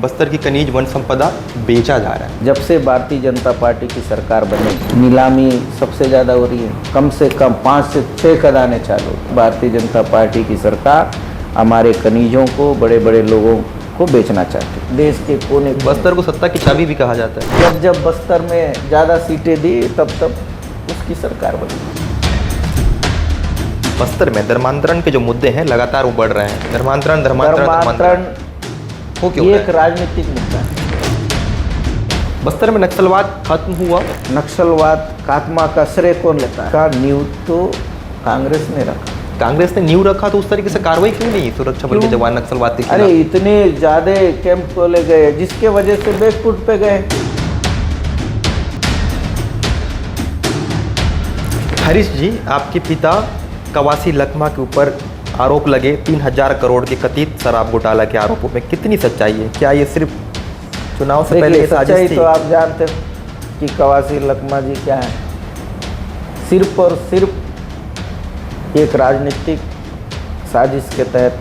बस्तर की खनिज वन संपदा बेचा जा रहा है। जब से भारतीय जनता पार्टी की सरकार बनी, नीलामी सबसे ज़्यादा हो रही है। कम से कम 5 से 6 खदानें चालू। भारतीय जनता पार्टी की सरकार हमारे खनिजों को बड़े बड़े लोगों को बेचना चाहती है। देश के कोने बस्तर को सत्ता की चाबी भी कहा जाता है। जब जब बस्तर में ज़्यादा सीटें दी तब तब उसकी सरकार बनी। बस्तर में धर्मांतरण के जो मुद्दे हैं लगातार वो बढ़ रहे हैं। धर्मांतरण हो क्यों ये रहा एक है? राजनीतिक मुद्दा है। बस्तर में नक्सलवाद खत्म हुआ। नक्सलवाद खात्मा का श्रेय कौन लेता है? का नींव तो कांग्रेस ने रखा। कांग्रेस ने नींव रखा तो उस तरीके से कार्रवाई क्यों नहीं? सुरक्षा बल के जवान नक्सलवाद के खिलाफ। अरे इतने ज़्यादा कैंप खोले गए जिसके वजह से बैकफुट पे गए। हरीश जी, आपके पिता कवासी लखमा के ऊपर आरोप लगे 3000 करोड़ के कथित शराब घोटाला के आरोपों में कितनी सच्चाई है? क्या ये सिर्फ चुनाव से पहले की साजिश सच्चाई थी? तो आप जानते हो कि कवासी लखमा जी क्या है। सिर्फ और सिर्फ एक राजनीतिक साजिश के तहत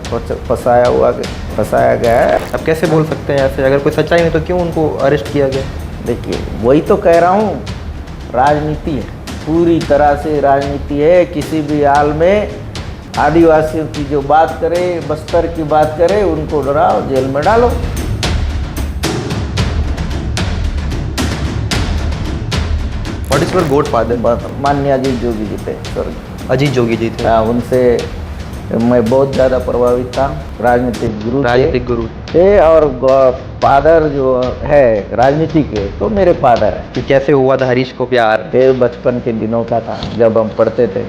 फंसाया गया है। अब कैसे बोल सकते हैं ऐसे? अगर कोई सच्चाई नहीं तो क्यों उनको अरेस्ट किया गया? देखिए वही तो कह रहा हूँ, राजनीति है, पूरी तरह से राजनीति है। किसी भी हाल में आदिवासियों की जो बात करे, बस्तर की बात करे, उनको डराओ, जेल में डालो। What is your godfather? माननीय अजीत जोगी जी थे, स्वर्गीय अजीत जोगी जी थे। हाँ, उनसे मैं बहुत ज़्यादा प्रभावित था। राजनीतिक गुरु थे और फादर जो है राजनीति के, तो मेरे फादर है। कि कैसे हुआ था हरीश को प्यार? ये बचपन के दिनों का था जब हम पढ़ते थे।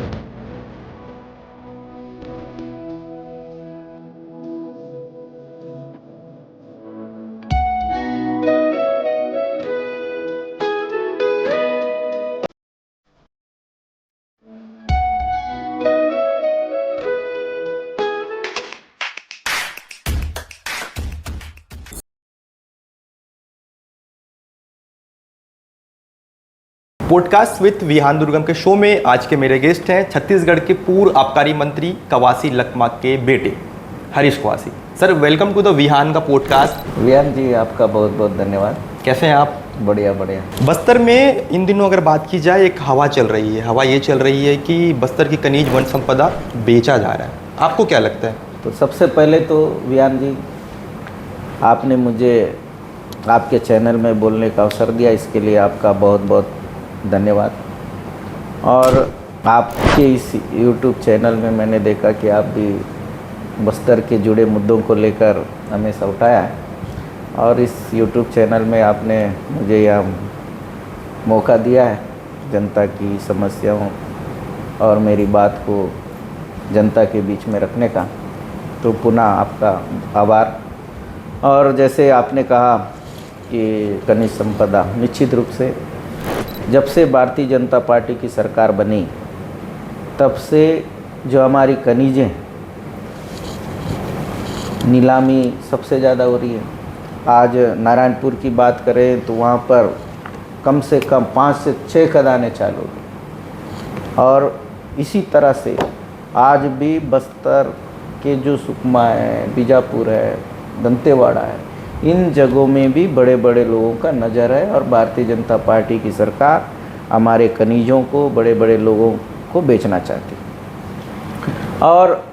पॉडकास्ट विद विहान दुर्गम के शो में आज के मेरे गेस्ट हैं छत्तीसगढ़ के पूर्व आबकारी मंत्री कवासी लखमा के बेटे Harish Kawasi. Sir, welcome to the Vihaan का पॉडकास्ट। विहान जी, आपका बहुत बहुत धन्यवाद। कैसे हैं आप? बढ़िया बढ़िया। बस्तर में इन दिनों अगर बात की जाए, एक हवा चल रही है। हवा ये चल रही है कि बस्तर की खनिज वन संपदा बेचा जा रहा है। आपको क्या लगता है? तो सबसे पहले तो विहान जी, आपने मुझे आपके चैनल में बोलने का अवसर दिया, इसके लिए आपका बहुत बहुत धन्यवाद। और आपके इस YouTube चैनल में मैंने देखा कि आप भी बस्तर के जुड़े मुद्दों को लेकर हमेशा उठाया है, और इस YouTube चैनल में आपने मुझे यह मौका दिया है जनता की समस्याओं और मेरी बात को जनता के बीच में रखने का। तो पुनः आपका आभार। और जैसे आपने कहा कि खनिज संपदा, निश्चित रूप से जब से भारतीय जनता पार्टी की सरकार बनी तब से जो हमारी खनिजें नीलामी सबसे ज़्यादा हो रही है। आज नारायणपुर की बात करें तो वहाँ पर कम से कम 5 से 6 खदानें चालू हैं। और इसी तरह से आज भी बस्तर के जो सुकमा है, बीजापुर है, दंतेवाड़ा है, इन जगहों में भी बड़े बड़े लोगों का नज़र है। और भारतीय जनता पार्टी की सरकार हमारे खनिजों को बड़े बड़े लोगों को बेचना चाहती है। और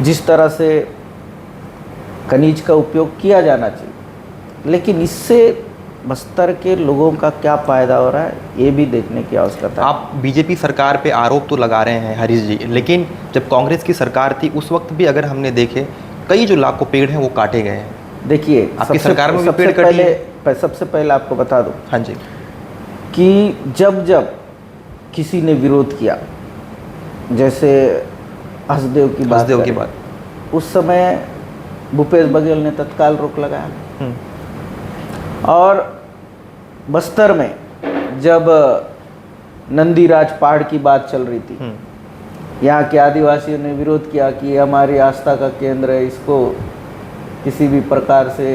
जिस तरह से खनिज का उपयोग किया जाना चाहिए, लेकिन इससे बस्तर के लोगों का क्या फ़ायदा हो रहा है, ये भी देखने की आवश्यकता है। आप बीजेपी सरकार पे आरोप तो लगा रहे हैं हरीश जी, लेकिन जब कांग्रेस की सरकार थी उस वक्त भी अगर हमने देखे, कई जो लाखों पेड़ हैं वो काटे गए हैं। देखिए, आपकी सरकार में भी पेड़ कटे। सबसे पहले आपको बता दूं, हाँ जी, कि जब जब किसी ने विरोध किया, जैसे हसदेव की बात, उस समय भूपेश बघेल ने तत्काल रोक लगाया। और बस्तर में जब नंदीराज पहाड़ की बात चल रही थी, यहाँ के आदिवासियों ने विरोध किया कि हमारी आस्था का केंद्र है, इसको किसी भी प्रकार से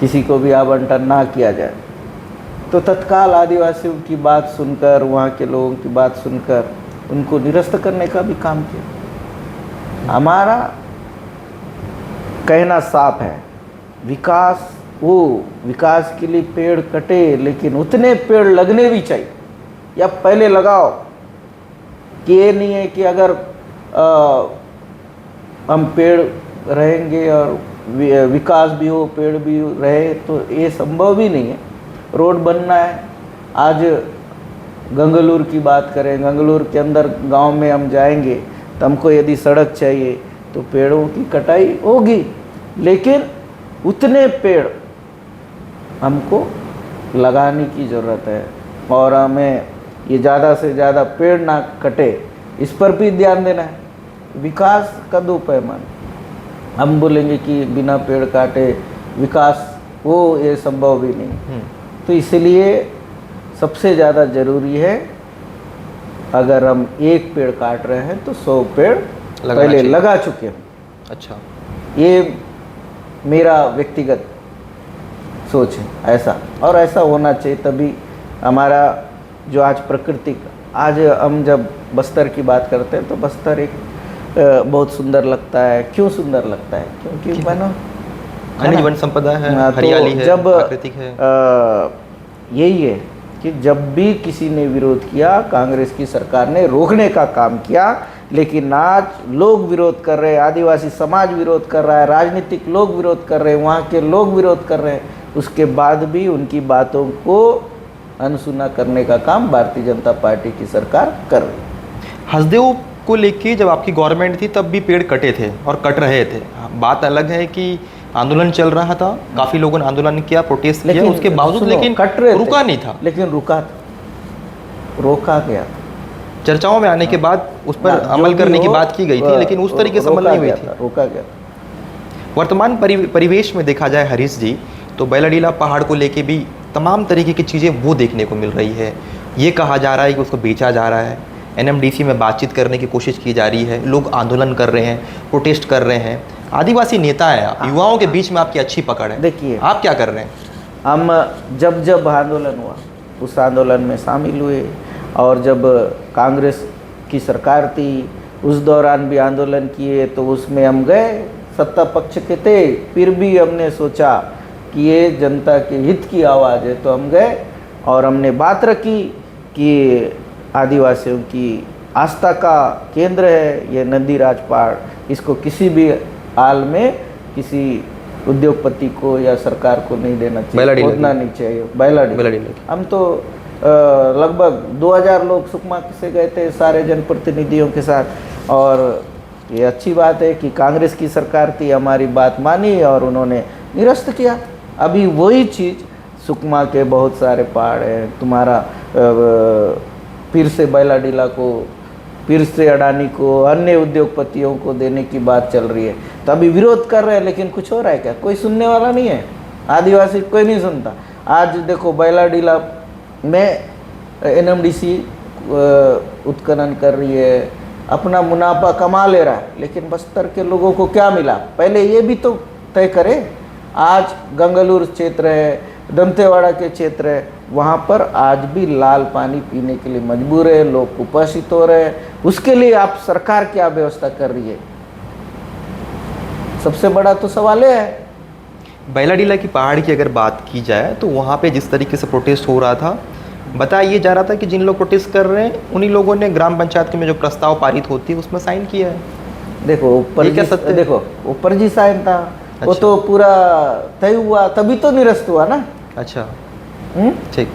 किसी को भी आवंटन ना किया जाए। तो तत्काल आदिवासियों की बात सुनकर, वहाँ के लोगों की बात सुनकर उनको निरस्त करने का भी काम किया। हमारा कहना साफ है, विकास विकास के लिए पेड़ कटे, लेकिन उतने पेड़ लगने भी चाहिए, या पहले लगाओ। कि ये नहीं है कि अगर हम पेड़ रहेंगे और विकास भी हो, पेड़ भी रहे, तो ये संभव भी नहीं है। रोड बनना है, आज गंगलूर की बात करें, गंगलूर के अंदर गांव में हम जाएंगे तो हमको यदि सड़क चाहिए तो पेड़ों की कटाई होगी, लेकिन उतने पेड़ हमको लगाने की ज़रूरत है, और हमें ये ज़्यादा से ज़्यादा पेड़ ना कटे, इस पर भी ध्यान देना है। विकास का दो पैमाने, हम बोलेंगे कि बिना पेड़ काटे विकास हो, ये संभव भी नहीं। तो इसलिए सबसे ज़्यादा ज़रूरी है, अगर हम एक पेड़ काट रहे हैं तो 100 पेड़ पहले लगा चुके हैं। अच्छा, ये मेरा व्यक्तिगत सोच है ऐसा, और ऐसा होना चाहिए, तभी हमारा जो आज प्राकृतिक, आज हम जब बस्तर की बात करते हैं तो बस्तर एक बहुत सुंदर लगता है। क्यों सुंदर लगता है? क्योंकि मानो खनिज वन संपदा है, हरियाली है, जब प्राकृतिक है। यही है कि जब भी किसी ने विरोध किया, कांग्रेस की सरकार ने रोकने का काम किया, लेकिन आज लोग विरोध कर रहे हैं, आदिवासी समाज विरोध कर रहा है, राजनीतिक लोग विरोध कर रहे हैं, वहाँ के लोग विरोध कर रहे हैं, उसके बाद भी उनकी बातों को अनसुना करने का काम भारतीय जनता पार्टी की सरकार कर रही है। हसदेव को लेके जब आपकी गवर्नमेंट थी तब भी पेड़ कटे थे और कट रहे थे। बात अलग है कि आंदोलन चल रहा था, काफ़ी लोगों ने आंदोलन किया, प्रोटेस्ट किया, उसके बावजूद लेकिन रुका नहीं था। लेकिन रोका गया। चर्चाओं में आने के बाद उस पर अमल करने की बात की गई थी, लेकिन उस तरीके से अमल नहीं हुई थी, रोका गया। वर्तमान परिवेश में देखा जाए हरीश जी, तो बैलाडीला पहाड़ को लेके भी तमाम तरीके की चीज़ें वो देखने को मिल रही है। ये कहा जा रहा है कि उसको बेचा जा रहा है, एनएमडीसी में बातचीत करने की कोशिश की जा रही है, लोग आंदोलन कर रहे हैं, प्रोटेस्ट कर रहे हैं। आदिवासी नेता है आप, युवाओं के बीच में आपकी अच्छी पकड़ है, देखिए आप क्या कर रहे हैं? हम जब आंदोलन हुआ उस आंदोलन में शामिल हुए, और जब कांग्रेस की सरकार थी उस दौरान भी आंदोलन किए, तो उसमें हम गए, सत्ता पक्ष के थे, फिर भी हमने सोचा कि ये जनता के हित की आवाज़ है, तो हम गए और हमने बात रखी कि आदिवासियों की आस्था का केंद्र है ये नंदी राज पहाड़, इसको किसी भी हाल में किसी उद्योगपति को या सरकार को नहीं देना चाहिए, खोदना नहीं चाहिए। बैलाडीला हम तो लगभग 2000 लोग सुकमा से गए थे सारे जनप्रतिनिधियों के साथ, और ये अच्छी बात है कि कांग्रेस की सरकार थी, हमारी बात मानी और उन्होंने निरस्त किया। अभी वही चीज़ सुकमा के बहुत सारे पहाड़ हैं, तुम्हारा फिर से बैलाडीला को, फिर से अडानी को, अन्य उद्योगपतियों को देने की बात चल रही है, तो अभी विरोध कर रहे हैं, लेकिन कुछ हो रहा है क्या? कोई सुनने वाला नहीं है, आदिवासी कोई नहीं सुनता। आज देखो बैलाडीला में एनएमडीसी उत्खनन कर रही है, अपना मुनाफा कमा ले रहा है, लेकिन बस्तर के लोगों को क्या मिला? पहले ये भी तो तय करे। आज गंगलूर क्षेत्र है, दंतेवाड़ा के क्षेत्र है, वहाँ पर आज भी लाल पानी पीने के लिए मजबूर है, लोग कुपोषित हो रहे हैं। उसके लिए आप सरकार क्या व्यवस्था कर रही है? सबसे बड़ा तो सवाल है। बैलाडीला की पहाड़ की अगर बात की जाए तो वहाँ पे जिस तरीके से प्रोटेस्ट हो रहा था, बताया ये जा रहा था कि जिन लोग प्रोटेस्ट कर रहे हैं उन्हीं लोगों ने ग्राम पंचायत के में जो प्रस्ताव पारित होती है उसमें साइन किया है। देखो ऊपर जी साइन था। अच्छा। वो तो पूरा तय हुआ तभी तो निरस्त हुआ ना। अच्छा, ठीक।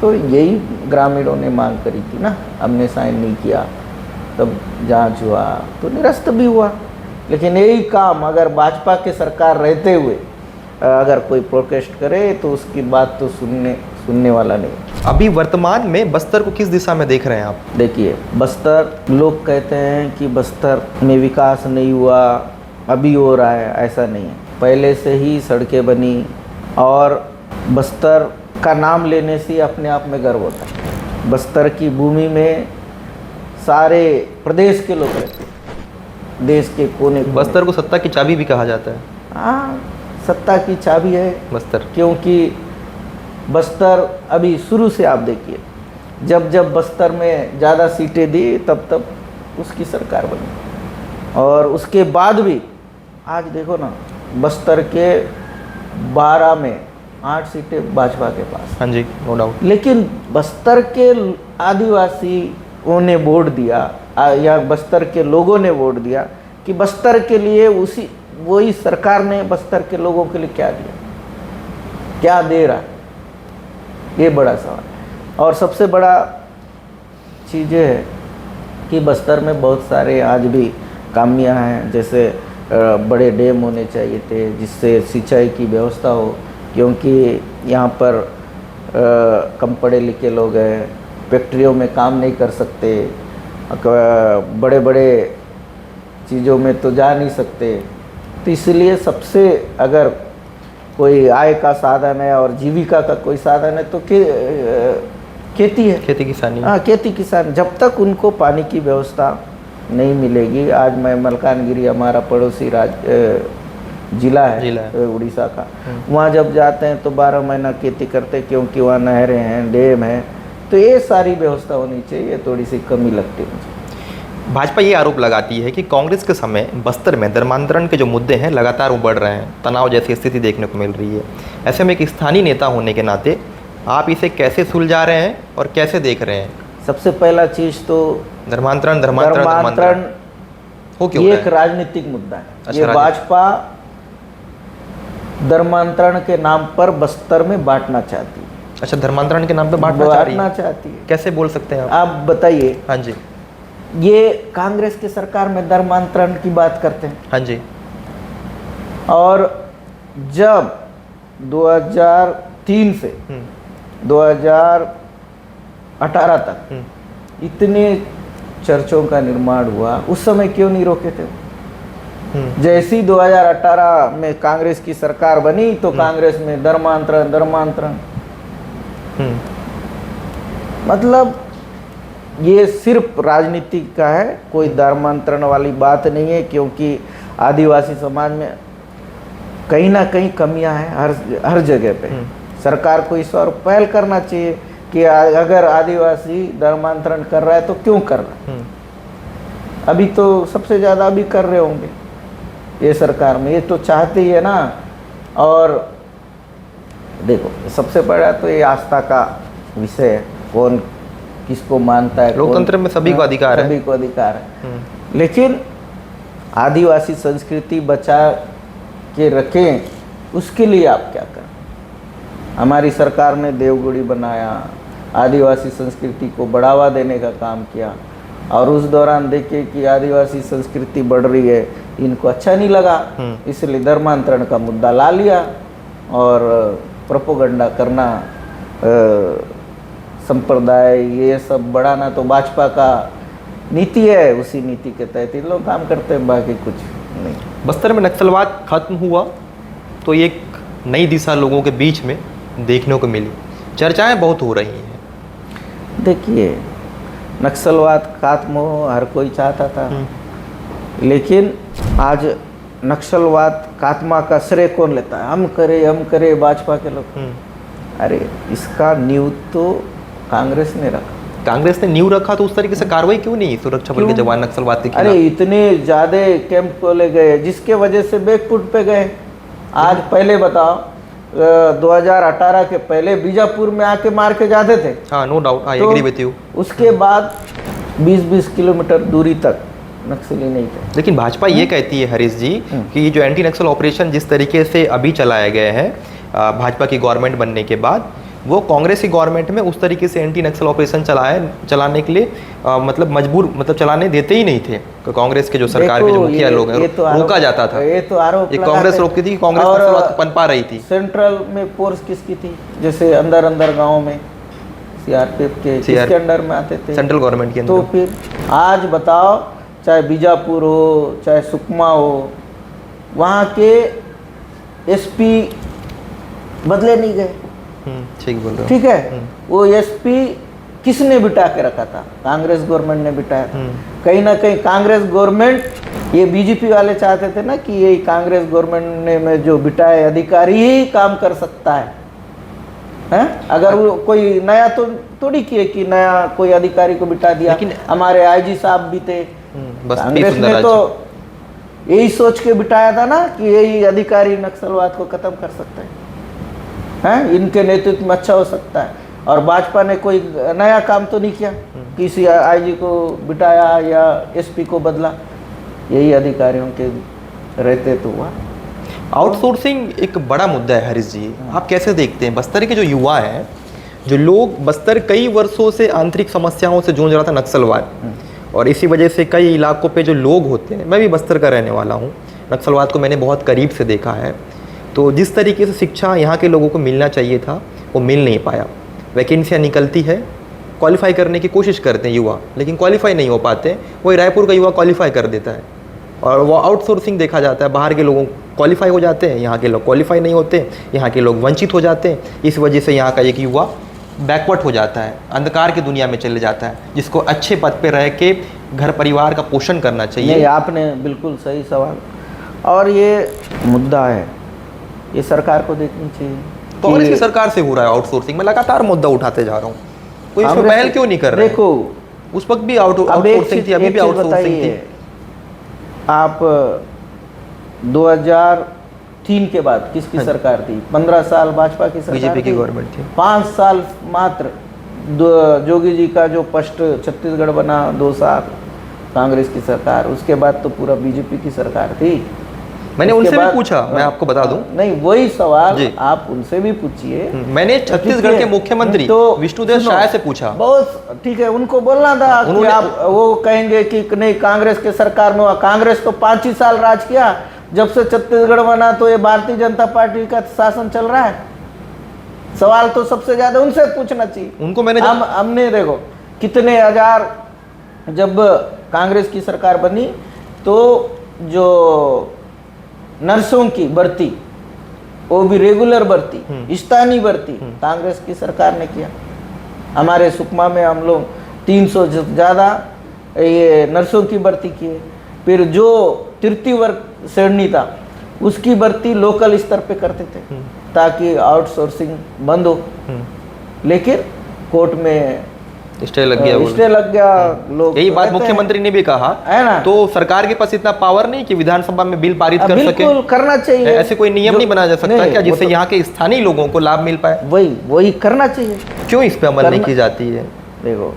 तो यही ग्रामीणों ने मांग करी थी ना, हमने साइन नहीं किया, तब जांच हुआ तो निरस्त भी हुआ। लेकिन यही काम अगर भाजपा के सरकार रहते हुए अगर कोई प्रोटेस्ट करे तो उसकी बात तो सुनने वाला नहीं। अभी वर्तमान में बस्तर को किस दिशा में देख रहे हैं आप? देखिए, बस्तर लोग कहते हैं कि बस्तर में विकास नहीं हुआ, अभी हो रहा है, ऐसा नहीं है। पहले से ही सड़कें बनी और बस्तर का नाम लेने से अपने आप में गर्व होता है। बस्तर की भूमि में सारे प्रदेश के लोग रहते हैं, देश के कोने। बस्तर को सत्ता की चाबी भी कहा जाता है। हाँ, सत्ता की चाबी है बस्तर, क्योंकि बस्तर अभी शुरू से आप देखिए, जब बस्तर में ज़्यादा सीटें दी तब उसकी सरकार बनी, और उसके बाद भी आज देखो ना, बस्तर के 12 में 8 सीटें भाजपा के पास। हाँ जी, नो डाउट। लेकिन बस्तर के आदिवासियों ने वोट दिया या बस्तर के लोगों ने वोट दिया कि बस्तर के लिए वही सरकार ने बस्तर के लोगों के लिए क्या दिया, क्या दे रहा, ये बड़ा सवाल है। और सबसे बड़ा चीज़ ये है कि बस्तर में बहुत सारे आज भी खामियां हैं, जैसे बड़े डैम होने चाहिए थे जिससे सिंचाई की व्यवस्था हो, क्योंकि यहाँ पर कम पढ़े लिखे लोग हैं, फैक्ट्रियों में काम नहीं कर सकते, बड़े बड़े चीज़ों में तो जा नहीं सकते। तो इसलिए सबसे अगर कोई आय का साधन है और जीविका का कोई साधन है तो खेती है, खेती किसानी। हाँ, खेती किसान। जब तक उनको पानी की व्यवस्था नहीं मिलेगी, आज मैं मलकानगिरी, हमारा पड़ोसी जिला है उड़ीसा का, वहाँ जब जाते हैं तो 12 महीना खेती करते हैं, क्योंकि वहाँ नहरें हैं, डैम है। तो ये सारी व्यवस्था होनी चाहिए, थोड़ी सी कमी लगती है मुझे। भाजपा ये आरोप लगाती है कि कांग्रेस के समय बस्तर में धर्मांतरण के जो मुद्दे हैं लगातार वो बढ़ रहे हैं, तनाव जैसी स्थिति देखने को मिल रही है। ऐसे में एक स्थानीय नेता होने के नाते आप इसे कैसे सुलझा रहे हैं और कैसे देख रहे हैं? सबसे पहला चीज़ तो धर्मांतरण हो क्यों ये एक राजनीतिक मुद्दा है। अच्छा, ये भाजपा धर्मांतरण के नाम पर बस्तर में बांटना चाहती है। अच्छा, धर्मांतरण के नाम पर बांटना चाहती है। कैसे बोल सकते हैं आप बताइए। हाँ जी, ये कांग्रेस की सरकार में धर्मांतरण की बात करते हैं। हाँ जी। और जब 2003 से 2018 तक इतने चर्चों का निर्माण हुआ, उस समय क्यों नहीं रोके थे? जैसी 2018 में कांग्रेस की सरकार बनी तो कांग्रेस में धर्मांतरण मतलब ये सिर्फ राजनीति का है, कोई धर्मांतरण वाली बात नहीं है। क्योंकि आदिवासी समाज में कहीं ना कहीं कमियां हैं हर जगह पे। सरकार को इस और पहल करना चाहिए कि अगर आदिवासी धर्मांतरण कर रहा है तो क्यों कर रहा है। अभी तो सबसे ज़्यादा अभी कर रहे होंगे ये सरकार में, ये तो चाहते ही है ना। और देखो, सबसे बड़ा तो ये आस्था का विषय है, कौन किसको मानता है। लोकतंत्र में सभी को अधिकार है, सभी को अधिकार है। लेकिन आदिवासी संस्कृति बचा के रखें, उसके लिए आप क्या करें? हमारी सरकार ने देवगुड़ी बनाया, आदिवासी संस्कृति को बढ़ावा देने का काम किया, और उस दौरान देखिए कि आदिवासी संस्कृति बढ़ रही है, इनको अच्छा नहीं लगा, इसलिए धर्मांतरण का मुद्दा ला लिया और प्रोपोगंडा करना, संप्रदाय ये सब बढ़ाना तो भाजपा का नीति है। उसी नीति के तहत इन लोग काम करते हैं, बाकी कुछ नहीं। बस्तर में नक्सलवाद खत्म हुआ तो एक नई दिशा लोगों के बीच में देखने को मिली, चर्चाएं बहुत हो रही हैं। देखिए, नक्सलवाद खत्म हो हर कोई चाहता था, लेकिन आज नक्सलवाद खात्मा का श्रेय कौन लेता है? हम करे भाजपा के लोग। अरे इसका नींव तो कांग्रेस ने रखा। कांग्रेस ने नींव रखा तो उस तरीके से कार्रवाई क्यों नहीं? सुरक्षा बल के जवान नक्सलवाद के खिलाफ। अरे इतने ज्यादा कैंप खोले गए जिसके वजह से बैकफुट पे गए। आज पहले बताओ, 2018 के पहले बीजापुर में आके मार के जाते थे। हाँ, no doubt, I agree with you. उसके बाद 20-20 किलोमीटर दूरी तक नक्सली नहीं थे। लेकिन भाजपा ये कहती है हरीश जी कि जो एंटी नक्सल ऑपरेशन जिस तरीके से अभी चलाए गए हैं भाजपा की गवर्नमेंट बनने के बाद, वो कांग्रेस की गवर्नमेंट में उस तरीके से एंटी नक्सल ऑपरेशन चलाने के लिए मतलब चलाने देते ही नहीं थे। तो कांग्रेस के जो सरकार के जो मुखिया लोग हैं रोका जाता था। ये तो आरोप कांग्रेस रोकती थी कि कांग्रेस नक्सलवाद पनपा रही थी। सेंट्रल में फोर्स किसकी थी? जैसे अंदर गाँव में सीआरपीएफ के किसके अंडर में आते थे? सेंट्रल गवर्नमेंट के अंदर। तो फिर आज बताओ, चाहे बीजापुर हो चाहे सुकमा हो, वहाँ के एसपी बदले नहीं गए। ठीक बोल रहे हो। ठीक है, वो एसपी किसने बिठा के रखा था? कांग्रेस गवर्नमेंट ने बिठाया। कहीं ना कहीं कांग्रेस गवर्नमेंट, ये बीजेपी वाले चाहते थे ना कि ये कांग्रेस गवर्नमेंट ने में जो बिठाए अधिकारी ही काम कर सकता है। अगर वो कोई नया तो थोड़ी किए कि नया कोई अधिकारी को बिठा दिया। लेकिन हमारे आईजी साहब भी थे, कांग्रेस ने तो यही सोच के बिठाया था ना कि यही अधिकारी नक्सलवाद को खत्म कर सकते हैं, इनके नेतृत्व में अच्छा हो सकता है। और भाजपा ने कोई नया काम तो नहीं किया, किसी आईजी को बिठाया या एसपी को बदला, यही अधिकारियों के रहते तो हुआ। आउटसोर्सिंग एक बड़ा मुद्दा है हरीश जी, आप कैसे देखते हैं बस्तर के जो युवा हैं, जो लोग, बस्तर कई वर्षों से आंतरिक समस्याओं से जूझ रहा था, नक्सलवाद, और इसी वजह से कई इलाकों पे जो लोग होते हैं, मैं भी बस्तर का रहने वाला हूँ, नक्सलवाद को मैंने बहुत करीब से देखा है, तो जिस तरीके से शिक्षा यहाँ के लोगों को मिलना चाहिए था वो मिल नहीं पाया। वैकेंसियाँ निकलती है, क्वालिफाई करने की कोशिश करते हैं युवा, लेकिन क्वालिफाई नहीं हो पाते। वही रायपुर का युवा क्वालिफाई कर देता है और वो आउटसोर्सिंग देखा जाता है, बाहर के लोगों क्वालिफाई हो जाते हैं, यहाँ के लोग क्वालिफाई नहीं होते, यहाँ के लोग वंचित हो जाते हैं। इस वजह से यहाँ का एक युवा बैकवर्ड हो जाता है, अंधकार की दुनिया में चले जाता है, जिसको अच्छे पद पे रह के घर परिवार का पोषण करना चाहिए। नहीं, आपने बिल्कुल सही सवाल, और ये मुद्दा है, ये सरकार को देखनी चाहिए। कांग्रेस की सरकार से हो रहा है आउटसोर्सिंग, मैं लगातार मुद्दा उठाते जा रहा हूँ, कोई इसमें पहल क्यों नहीं कर रहा है? देखो, उस वक्त भी आउटसोर्सिंग थी, अभी भी आउटसोर्सिंग थी। आप 2003 के बाद किसकी सरकार थी? 15 साल भाजपा की सरकार, बीजेपी की गवर्नमेंट थी। 5 साल मात्र जोगी जी का जो फर्स्ट छत्तीसगढ़ बना, 2 साल कांग्रेस की सरकार, उसके बाद तो पूरा बीजेपी की सरकार थी। मैंने उनसे भी पूछा, मैं आपको बता दूं। नहीं, वही सवाल आप उनसे भी पूछिए। मैंने छत्तीसगढ़ के मुख्यमंत्री विष्णुदेव साय से पूछा। बहुत ठीक है, उनको बोलना था कि आप, वो कहेंगे कि नहीं कांग्रेस के सरकार में, कांग्रेस तो 5 ही साल राज किया, जब से छत्तीसगढ़ बना तो ये भारतीय जनता पार्टी का शासन चल रहा है। सवाल तो सबसे ज्यादा उनसे पूछना चाहिए। उनको मैंने हमने देखो कितने हजार, जब कांग्रेस की सरकार बनी तो जो नर्सों की भर्ती, वो भी रेगुलर भर्ती, स्थानीय भर्ती कांग्रेस की सरकार ने किया। हमारे सुकमा में हम लोग 300 ज़्यादा ये नर्सों की भर्ती किए। फिर जो तृतीय वर्ग श्रेणी था उसकी भर्ती लोकल स्तर पे करते थे ताकि आउटसोर्सिंग बंद हो, लेकिन कोर्ट में स्टे लग गया, लोग यही बात मुख्यमंत्री ने भी कहा है ना। तो सरकार के पास इतना पावर नहीं कि विधानसभा में बिल पारित कर सके, बिल्कुल करना चाहिए। ऐसे कोई नियम नहीं बनाया जा सकता क्या जिससे यहाँ के स्थानीय लोगों को लाभ मिल पाए? वही करना चाहिए। क्यों इस पे अमल नहीं की जाती है? देखो,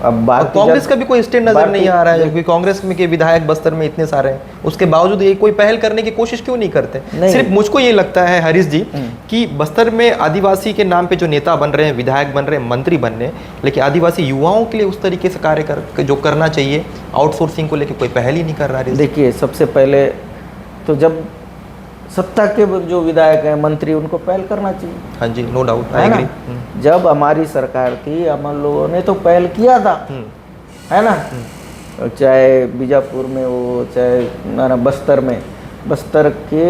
अब बात कांग्रेस का भी कोई स्टैंड नजर नहीं आ रहा है, क्योंकि कांग्रेस में के विधायक बस्तर में इतने सारे हैं, उसके बावजूद ये कोई पहल करने की कोशिश क्यों नहीं करते? सिर्फ मुझको ये लगता है हरीश जी कि बस्तर में आदिवासी के नाम पे जो नेता बन रहे हैं, विधायक बन रहे हैं, मंत्री बन रहे हैं, लेकिन आदिवासी युवाओं के लिए उस तरीके से कार्य जो करना चाहिए आउटसोर्सिंग को लेकर कोई पहल ही नहीं कर रहा है। देखिए, सबसे पहले तो जब सत्ता के जो विधायक हैं, मंत्री, उनको पहल करना चाहिए। हाँ जी, नो डाउट, आई एग्री। जब हमारी सरकार थी, हम लोगों ने तो पहल किया था, है ना। चाहे बीजापुर में हो, चाहे ना बस्तर में, बस्तर के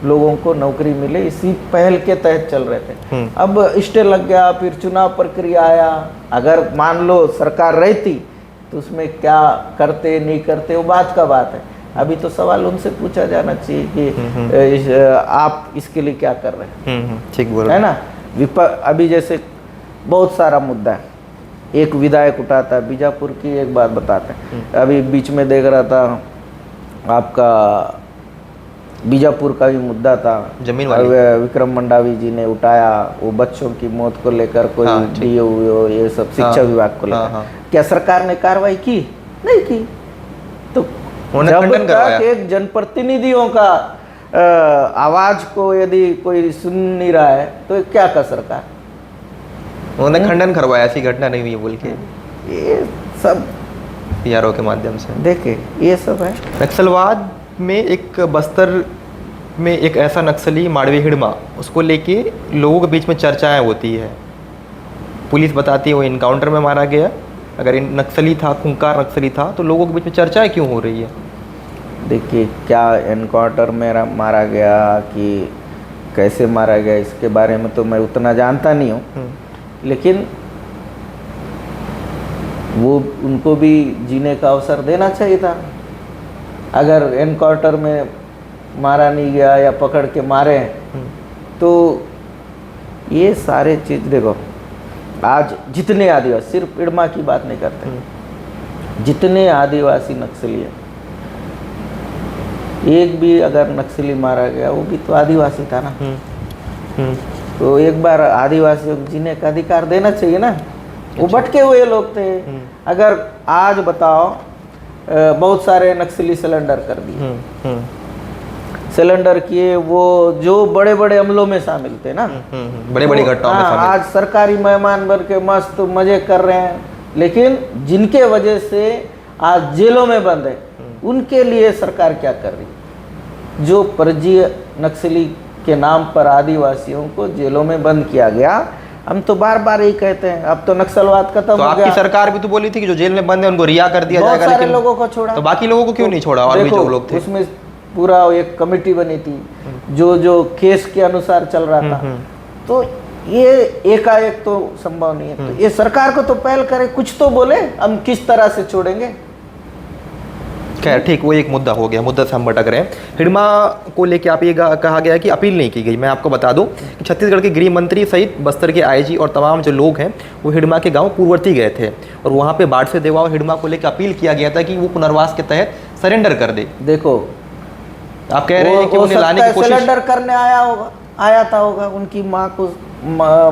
लोगों को नौकरी मिले, इसी पहल के तहत चल रहे थे। अब स्टे लग गया, फिर चुनाव प्रक्रिया आया। अगर मान लो सरकार रहती तो उसमें क्या करते नहीं करते वो बात का बात है। अभी तो सवाल उनसे पूछा जाना चाहिए कि आप इसके लिए क्या कर रहे हैं, ठीक बोल रहे हैं ना। अभी जैसे बहुत सारा मुद्दा है, एक विधायक उठाता है, बीजापुर की एक बात बताते हैं। अभी बीच में देख रहा था आपका बीजापुर का भी मुद्दा था, जमीन वाली, विक्रम मंडावी जी ने उठाया, वो बच्चों की मौत को लेकर कोई डीओ ये सब शिक्षा विभाग को लेकर। क्या सरकार ने कार्रवाई की? नहीं की। तो जब तक एक जनप्रतिनिधियों का आवाज को यदि कोई सुन नहीं रहा है तो क्या कर सरकार? उन्होंने खंडन करवाया, ऐसी घटना नहीं हुई बोल के, ये सब पीआरओ के माध्यम से। देखिए, ये सब है। नक्सलवाद में एक बस्तर में एक ऐसा नक्सली माड़वी हिड़मा, उसको लेके लोगों के बीच में चर्चाएं होती है। पुलिस बताती है वो इनकाउंटर में मारा गया। अगर इन नक्सली था, खूंखार नक्सली था, तो लोगों के बीच में चर्चाएं क्यों हो रही है? देखिए, क्या एनकाउंटर में मारा गया कि कैसे मारा गया, इसके बारे में तो मैं उतना जानता नहीं हूँ, लेकिन वो उनको भी जीने का अवसर देना चाहिए था। अगर एनकाउंटर में मारा नहीं गया या पकड़ के मारे तो ये सारे चीज़ देखो, आज जितने आदिवासी, सिर्फ इड़मा की बात नहीं करते, जितने आदिवासी नक्सली हैं एक भी अगर नक्सली मारा गया वो भी तो आदिवासी था ना। हम्म, तो एक बार आदिवासियों को जीने का अधिकार देना चाहिए ना। वो भटके हुए लोग थे। अगर आज बताओ बहुत सारे नक्सली सिलेंडर कर दिए, सिलेंडर किए, वो जो बड़े बड़े अमलों में शामिल थे ना, बड़े बड़ी घटनाओं में हाँ, शामिल। आज सरकारी मेहमान बन के मस्त मजे कर रहे हैं, लेकिन जिनके वजह से आज जेलों में बंद है, उनके लिए सरकार क्या कर रही है? जो परजीय नक्सली के नाम पर आदिवासियों को जेलों में बंद किया गया, हम तो बार बार यही कहते हैं, अब तो नक्सलवाद खत्म तो हो आपकी गया। सरकार भी तो बोली थी कि जो जेल में बंद है उनको रिहा कर दिया बहुत जाएगा, सारे लेकिन लोगों को छोड़ा, तो बाकी लोगों को क्यों नहीं छोड़ा? और भी देखो, जो लोग थे उसमें पूरा एक कमेटी बनी थी जो जो केस के अनुसार चल रहा था। तो ये एकाएक तो संभव नहीं है। तो ये सरकार को तो पहल करे, कुछ तो बोले, हम किस तरह से छोड़ेंगे। खैर ठीक, वो एक मुद्दा हो गया, मुद्दा से हम भटक रहे हैं। हिडमा को लेके आप ये कहा गया कि अपील नहीं की गई। मैं आपको बता दूं कि छत्तीसगढ़ के गृह मंत्री सहित बस्तर के आईजी और तमाम जो लोग हैं वो हिडमा के गांव पूर्ववर्ती गए थे और वहां पे बाढ़ से देवाओं हिडमा को लेकर अपील किया गया था कि वो पुनर्वास के तहत सरेंडर कर दे। देखो, आप कह रहे हैं कि उन्हें लाने की कोशिश, सिलेंडर करने आया था होगा, उनकी माँ को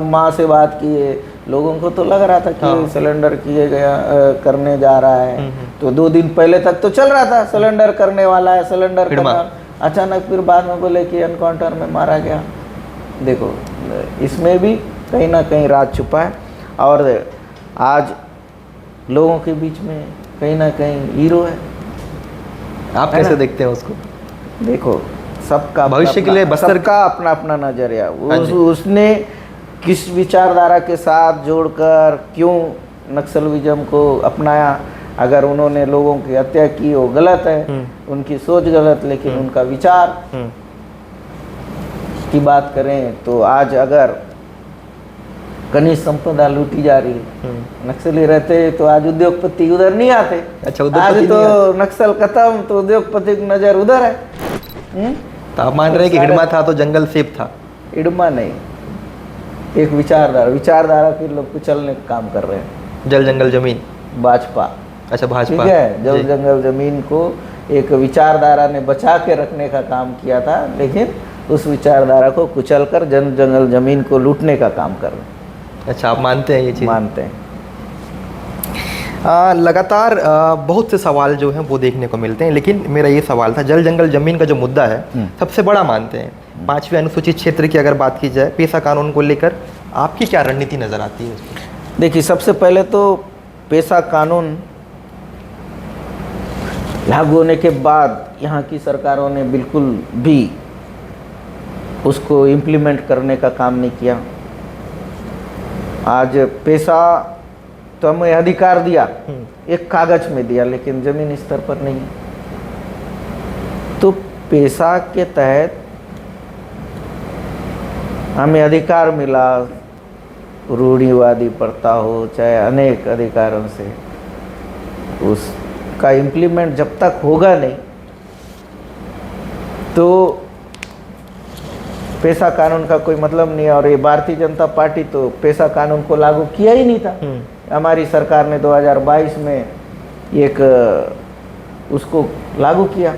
माँ से बात किए, लोगों को तो लग रहा था कि हाँ। सिलेंडर किए गया करने जा रहा है। तो 2 दिन पहले तक तो चल रहा था सिलेंडर करने वाला है, सिलेंडर करना। अचानक फिर बाद में बोले कि एनकाउंटर में मारा गया। देखो, इसमें भी कहीं ना कहीं राज छुपा है और आज लोगों के बीच में कहीं ना कहीं हीरो है। आप कैसे देखते हैं उसको? देखो, सबका भविष्य के लिए बस्तर सबका अपना अपना नजरिया। हाँ जी। उसने किस विचारधारा के साथ जोड़कर क्यों नक्सलिज्म को अपनाया? अगर उन्होंने लोगों की हत्या की वो गलत है, उनकी सोच गलत, लेकिन उनका विचार की बात करें तो आज अगर खनिज संपदा लूटी जा रही है, नक्सली रहते तो आज उद्योगपति उधर नहीं आते। अच्छा, आज तो नक्सल खत्म तो उद्योगपति की नजर उधर है। तो आप मान रहे हैं कि हिडमा था तो जंगल सेफ था? हिडमा नहीं, एक विचारधारा के लोग कुचलने का काम कर रहे हैं। जल जंगल जमीन, भाजपा, अच्छा भाजपा, ठीक है, जल जंगल जमीन को एक विचारधारा ने बचा के रखने का काम किया था, लेकिन उस विचारधारा को कुचलकर जल जंगल जमीन को लूटने का काम कर रहे हैं। अच्छा, आप मानते हैं ये चीज़? मानते हैं। लगातार बहुत से सवाल जो हैं वो देखने को मिलते हैं, लेकिन मेरा ये सवाल था, जल जंगल जमीन का जो मुद्दा है सबसे बड़ा मानते हैं। 5वें अनुसूचित क्षेत्र की अगर बात की जाए, पेशा कानून को लेकर आपकी क्या रणनीति नज़र आती है उसमें? देखिए, सबसे पहले तो पेशा कानून लागू होने के बाद यहाँ की सरकारों ने बिल्कुल भी उसको इम्प्लीमेंट करने का काम नहीं किया। आज पेशा तो हमें अधिकार दिया, एक कागज में दिया, लेकिन जमीनी स्तर पर नहीं। तो पेशा के तहत हमें अधिकार मिला, रूढ़िवादी प्रथा हो चाहे अनेक अधिकारों से, उसका इम्प्लीमेंट जब तक होगा नहीं तो पेशा कानून का कोई मतलब नहीं है। और ये भारतीय जनता पार्टी तो पेशा कानून को लागू किया ही नहीं था। हमारी सरकार ने 2022 में एक उसको लागू किया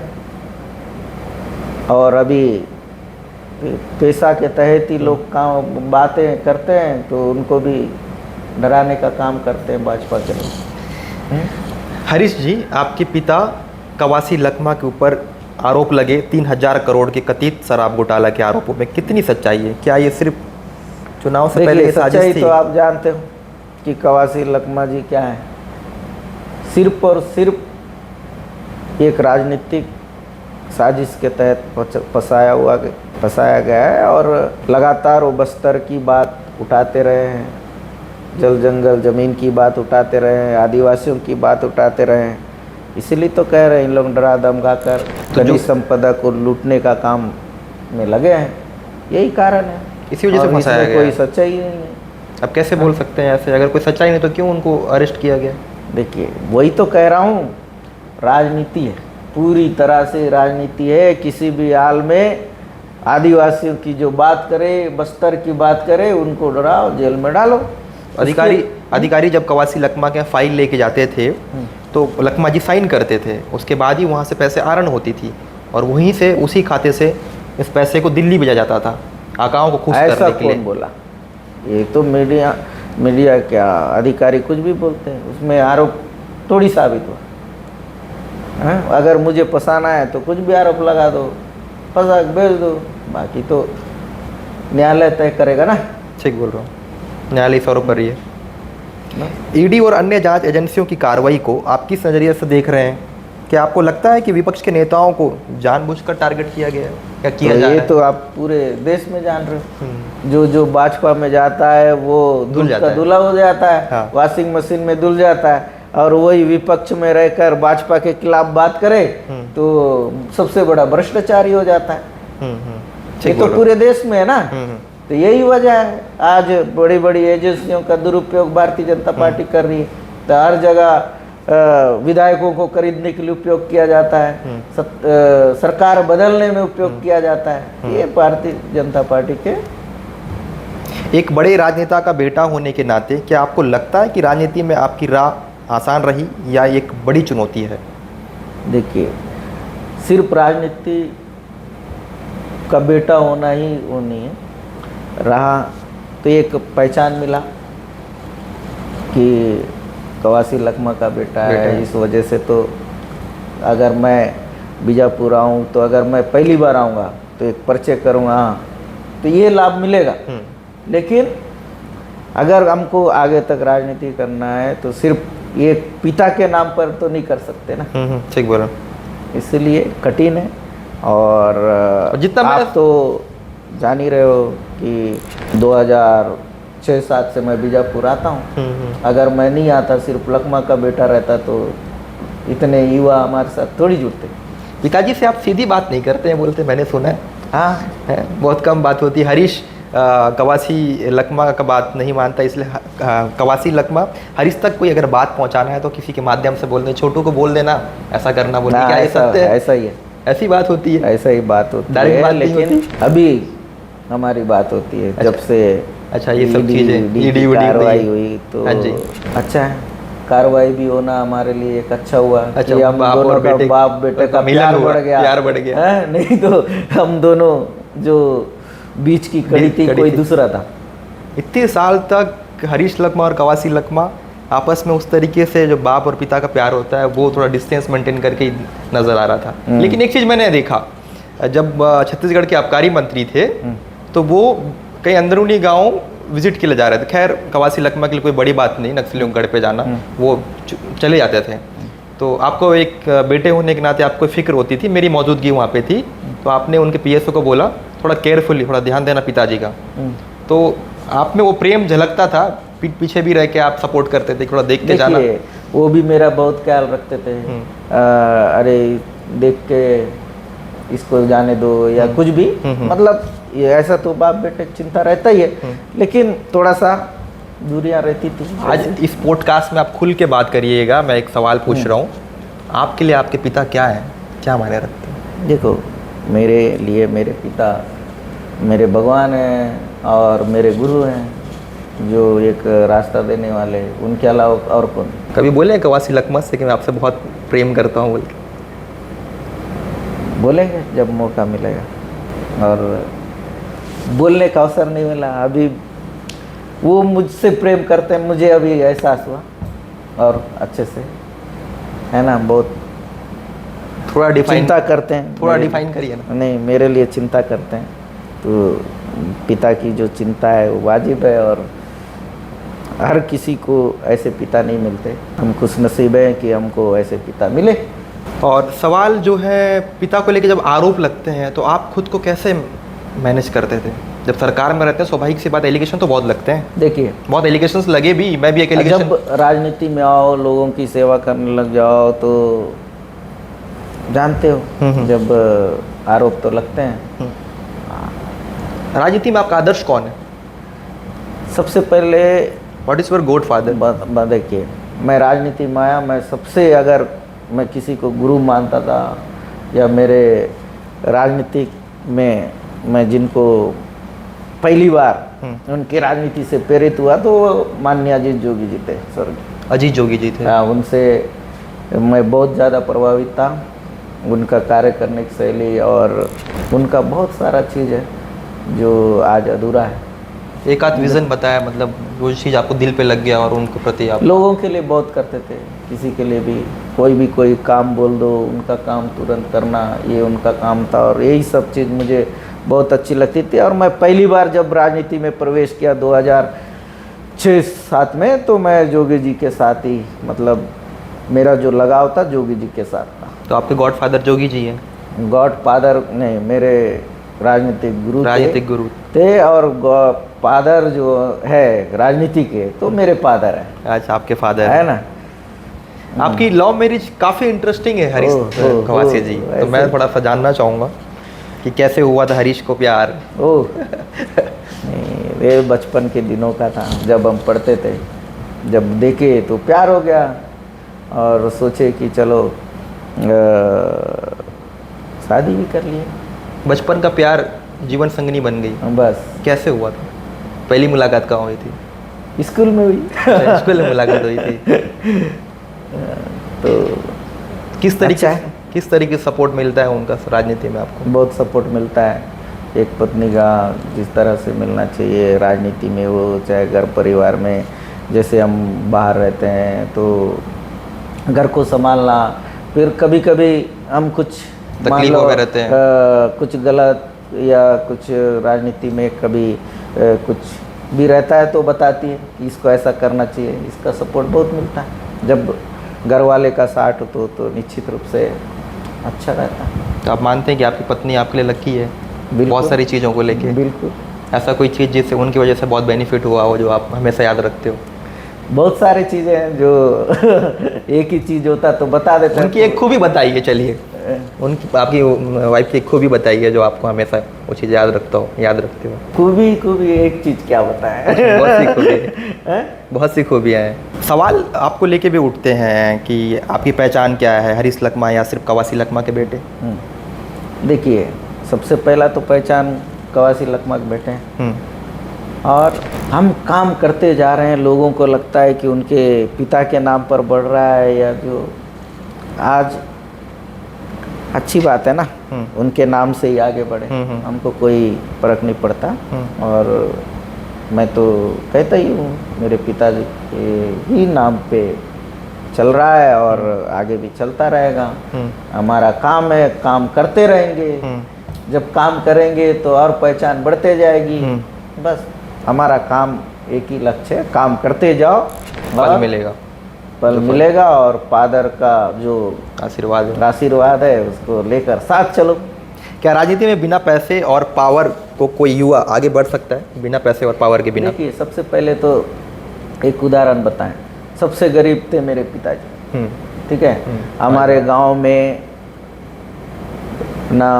और अभी पेशा के तहत ही लोग काम बातें करते हैं तो उनको भी डराने का काम करते हैं भाजपा के लोग। हरीश जी, आपके पिता कवासी लखमा के ऊपर आरोप लगे 3000 करोड़ के कथित शराब घोटाला के आरोपों में कितनी सच्चाई है? क्या ये सिर्फ चुनाव से पहले साजिश थी? तो आप जानते हो कि कवासी लखमा जी क्या है, सिर्फ और सिर्फ एक राजनीतिक साजिश के तहत फंसाया गया है और लगातार वो बस्तर की बात उठाते रहे हैं, जल जंगल जमीन की बात उठाते रहे हैं, आदिवासियों की बात उठाते रहे हैं। इसीलिए तो कह रहे हैं इन लोग डरा धमका कर खनिज संपदा को लूटने का काम में लगे हैं, यही कारण है। इसी वजह से फंसाया गया। कोई सच्चाई नहीं है। अब कैसे बोल सकते हैं ऐसे? अगर कोई सच्चाई नहीं तो क्यों उनको अरेस्ट किया गया? देखिए, वही तो कह रहा हूँ, राजनीति है, पूरी तरह से राजनीति है। किसी भी हाल में आदिवासियों की जो बात करे, बस्तर की बात करे, उनको डराओ, जेल में डालो। अधिकारी जब कवासी लखमा के फाइल लेके जाते थे तो लखमा जी साइन करते थे, उसके बाद ही वहाँ से पैसे आहरण होती थी और वहीं से उसी खाते से इस पैसे को दिल्ली भेजा जाता था आकाओं को खुश ऐसा करने के लिए। कौन बोला? ये तो मीडिया क्या अधिकारी कुछ भी बोलते हैं, उसमें आरोप थोड़ी साबित हुआ है। अगर मुझे फंसाना है तो कुछ भी आरोप लगा दो, फंसा भेज दो, बाकी तो न्यायालय तय करेगा ना। ठीक बोल रहा हूँ, न्यायालय इस आरोप कर रही है। ना? ईडी और अन्य जांच एजेंसियों की कार्रवाई को आप किस नज़रिए से देख रहे हैं? क्या आपको लगता है कि विपक्ष के नेताओं को जानबूझकर टारगेट किया गया है या किया तो जा ये रहा है? तो आप पूरे देश में जान रहे हो, जो जो भाजपा में जाता है वो धुल दूध जाता का है। दूल्हा हो जाता है, हाँ। वॉशिंग मशीन में धुल जाता है, और वही विपक्ष में रहकर भाजपा के खिलाफ बात करे तो सबसे बड़ा भ्रष्टाचारी हो जाता है। ये ठीक तो बोल रहे हो। पूरे देश में है ना। हम्म, तो यही वजह है आज बड़ी बड़ी एजेंसियों का दुरुपयोग भारतीय जनता पार्टी कर रही है। तो हर जगह विधायकों को खरीदने के लिए उपयोग किया जाता है, सरकार बदलने में उपयोग किया जाता है। ये भारतीय जनता पार्टी के एक बड़े राजनेता का बेटा होने के नाते क्या आपको लगता है कि राजनीति में आपकी राह आसान रही या एक बड़ी चुनौती है? देखिए, सिर्फ राजनीति का बेटा होना ही वो नहीं है, रहा तो एक पहचान मिला कि कवासी लखमा का बेटा है। इस वजह से तो अगर मैं बीजापुर आऊँ तो अगर मैं पहली बार आऊँगा तो एक परिचय करूँगा, तो ये लाभ मिलेगा। लेकिन अगर हमको आगे तक राजनीति करना है तो सिर्फ ये पिता के नाम पर तो नहीं कर सकते ना। ठीक बोला। इसलिए कठिन है। और जितना आप तो जान ही रहे हो कि 2006-07 से मैं बीजापुर आता हूँ। अगर मैं नहीं आता, सिर्फ लखमा का बेटा रहता, तो इतने युवा हमारे साथ थोड़ी जुड़ते। पिताजी से आप सीधी बात नहीं करते हैं बोलते, मैंने सुना है। हाँ, है, बहुत कम बात होती है। हरीश कवासी लखमा का बात नहीं मानता, इसलिए कवासी लखमा हरीश तक कोई अगर बात पहुंचाना है तो किसी के माध्यम से बोलने, छोटू को बोल देना, ऐसा करना, बोलने हाँ, क्या ये ऐसा सत्य है? ऐसा ही है, ऐसी बात होती है, ऐसा ही बात होती डायरेक्ट है। बात नहीं लेकिन होती? अभी हमारी बात होती है जब से अच्छा, ये सब चीजें की ईडी कार्रवाई हुई तो हाँ जी। अच्छा है। कार्रवाई भी होना हमारे लिए एक अच्छा हुआ अच्छा, कि हम बाप दोनों और का बेटे बाप बेटे का मिलन प्यार हुआ, बढ़ गया, प्यार बढ़ गया। है? नहीं तो हम दोनों जो बीच की कड़ी थी, कड़ी कोई थी। दूसरा था। इतने साल तक हरीश लखमा और कवासी लखमा आपस में उस तरीके से जो बाप और पिता का प्यार होता है वो थोड़ा डिस्टेंस मेंटेन करके ही नजर आ रहा था। लेकिन एक चीज़ मैंने देखा, जब छत्तीसगढ़ के आबकारी मंत्री थे तो वो कई अंदरूनी गांव विजिट के लिए जा रहे थे। खैर, कवासी लखमा के लिए कोई बड़ी बात नहीं, नक्सलियों के गढ़ पे जाना, वो चले जाते थे। तो आपको एक बेटे होने के नाते आपको फिक्र होती थी, मेरी मौजूदगी वहाँ पे थी, तो आपने उनके पीएसओ को बोला थोड़ा केयरफुली, थोड़ा ध्यान देना पिताजी का। तो आप में वो प्रेम झलकता था, पीठ पीछे भी रह के आप सपोर्ट करते थे, थोड़ा देख के जाना। देखिए, वो भी मेरा बहुत ख्याल रखते थे। अरे देख के इसको जाने दो या कुछ भी, मतलब ये ऐसा तो बाप बेटे चिंता रहता ही है, लेकिन थोड़ा सा दूरियां रहती थी। आज इस पॉडकास्ट में आप खुल के बात करिएगा। मैं एक सवाल पूछ रहा हूँ, आपके लिए आपके पिता क्या है, क्या मायने रखते हैं? देखो, मेरे लिए मेरे पिता मेरे भगवान हैं और मेरे गुरु हैं, जो एक रास्ता देने वाले, उनके अलावा और कौन? कभी बोले कवासी लखमा से कि मैं आपसे बहुत प्रेम करता हूँ बोल के? बोलेंगे जब मौका मिलेगा, और बोलने का अवसर नहीं मिला अभी। वो मुझसे प्रेम करते हैं, मुझे अभी एहसास हुआ, और अच्छे से, है ना, बहुत थोड़ा डिफाइन चिंता करते हैं। थोड़ा डिफाइन करिए ना। नहीं, मेरे लिए चिंता करते हैं, तो पिता की जो चिंता है वो वाजिब है, और हर किसी को ऐसे पिता नहीं मिलते। हम खुशनसीब हैं कि हमको ऐसे पिता मिले। और सवाल जो है पिता को लेकर जब आरोप लगते हैं तो आप खुद को कैसे मैनेज करते थे? जब सरकार में रहते हैं स्वाभाविक सी बात, एलिगेशन तो बहुत लगते हैं, देखिए, बहुत एलिगेशंस लगे भी, मैं भी एक एलिगेशन। जब राजनीति में आओ, लोगों की सेवा करने लग जाओ, तो जानते हो जब आरोप तो लगते हैं। राजनीति में आपका आदर्श कौन है? सबसे पहले what is your God father? देखिए, मैं राजनीति में आया, मैं सबसे, अगर मैं किसी को गुरु मानता था या मेरे राजनीति में मैं जिनको पहली बार उनकी राजनीति से प्रेरित हुआ तो माननीय अजीत जोगी जी थे, स्वर्गीय अजीत जोगी जी थे। हाँ, उनसे मैं बहुत ज़्यादा प्रभावित था। उनका कार्य करने की शैली और उनका बहुत सारा चीज़ है जो आज अधूरा है। एक आध विज़न बताया, मतलब वो चीज़ आपको दिल पे लग गया और उनके प्रति आप लोगों के लिए बहुत करते थे, किसी के लिए भी कोई काम बोल दो उनका काम तुरंत करना, ये उनका काम था। और यही सब चीज़ मुझे बहुत अच्छी लगती थी। और मैं पहली बार जब राजनीति में प्रवेश किया 2006-7 में, तो मैं जोगी जी के साथ ही, मतलब मेरा जो लगाव था जोगी जी के साथ था। तो आपके गॉडफादर जोगी जी हैं? गॉडफादर नहीं, मेरे राजनीतिक गुरु थे और फादर जो है राजनीति के, तो मेरे फादर हैं। अच्छा, आपके फादर है ना। आपकी लव मैरिज काफ़ी इंटरेस्टिंग है हरीश खवासी जी, तो मैं थोड़ा सा जानना चाहूँगा कि कैसे हुआ था हरीश को प्यार? ओह ये बचपन के दिनों का था, जब हम पढ़ते थे, जब देखे तो प्यार हो गया और सोचे कि चलो शादी भी कर लिए। बचपन का प्यार जीवन संगनी बन गई? बस। कैसे हुआ था? पहली मुलाकात कहाँ हुई थी? स्कूल में हुई। स्कूल में मुलाकात हुई थी। तो किस तरीके से सपोर्ट मिलता है उनका राजनीति में आपको? बहुत सपोर्ट मिलता है। एक पत्नी का जिस तरह से मिलना चाहिए राजनीति में, वो चाहे घर परिवार में, जैसे हम बाहर रहते हैं तो घर को संभालना, फिर कभी कभी हम कुछ तकलीफों में रहते हैं, कुछ गलत या कुछ राजनीति में कभी कुछ भी रहता है तो बताती है कि इसको ऐसा करना चाहिए। इसका सपोर्ट बहुत मिलता है। जब घर वाले का साथ हो तो निश्चित रूप से अच्छा रहता है। तो आप मानते हैं कि आपकी पत्नी आपके लिए लकी है बहुत सारी चीज़ों को लेके? बिल्कुल। ऐसा कोई चीज़ जिससे उनकी वजह से बहुत बेनिफिट हुआ हो जो आप हमेशा याद रखते हो? बहुत सारी चीज़ें हैं जो एक ही चीज़ होता तो बता देते। उनकी एक खूबी बताइए, चलिए उनकी, आपकी वाइफ की एक खूबी बताइए जो आपको हमेशा वो चीज़ याद रखते हो। खूबी एक चीज़ क्या बताएं? बहुत सी खूबियाँ हैं। सवाल आपको लेके भी उठते हैं कि आपकी पहचान क्या है, हरीश लकमा या सिर्फ कवासी लकमा के बेटे? देखिए, सबसे पहला तो पहचान कवासी लकमा के बेटे हैं और हम काम करते जा रहे हैं। लोगों को लगता है कि उनके पिता के नाम पर बढ़ रहा है या जो, आज अच्छी बात है ना, उनके नाम से ही आगे बढ़े, हमको कोई फर्क नहीं पड़ता। और मैं तो कहता ही हूँ मेरे पिताजी के ही नाम पे चल रहा है और आगे भी चलता रहेगा। हमारा काम है, काम करते रहेंगे। जब काम करेंगे तो और पहचान बढ़ते जाएगी। बस हमारा काम एक ही लक्ष्य है, काम करते जाओ, फल मिलेगा और फादर का जो आशीर्वाद है उसको लेकर साथ चलो। क्या राजनीति में बिना पैसे और पावर को कोई युवा आगे बढ़ सकता है? बिना पैसे और पावर के बिना? देखिए, सबसे पहले तो एक उदाहरण बताएं। सबसे गरीब थे मेरे पिताजी, ठीक है। हमारे गांव में ना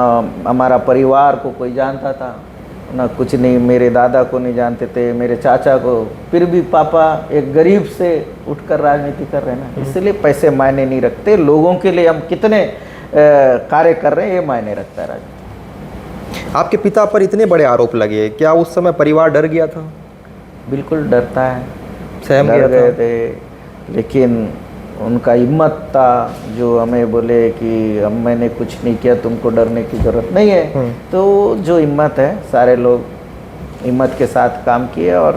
हमारा परिवार को कोई जानता था ना कुछ नहीं, मेरे दादा को नहीं जानते थे, मेरे चाचा को। फिर भी पापा एक गरीब से उठकर राजनीति कर रहे हैं ना, इसलिए पैसे मायने नहीं रखते। लोगों के लिए हम कितने कार्य कर रहे हैं ये मायने रखता है राजनीति। आपके पिता पर इतने बड़े आरोप लगे, क्या उस समय परिवार डर गया था? बिल्कुल डरता है, सहम गए थे, लेकिन उनका हिम्मत था जो हमें बोले कि अब मैंने कुछ नहीं किया, तुमको डरने की ज़रूरत नहीं है। तो जो हिम्मत है, सारे लोग हिम्मत के साथ काम किए। और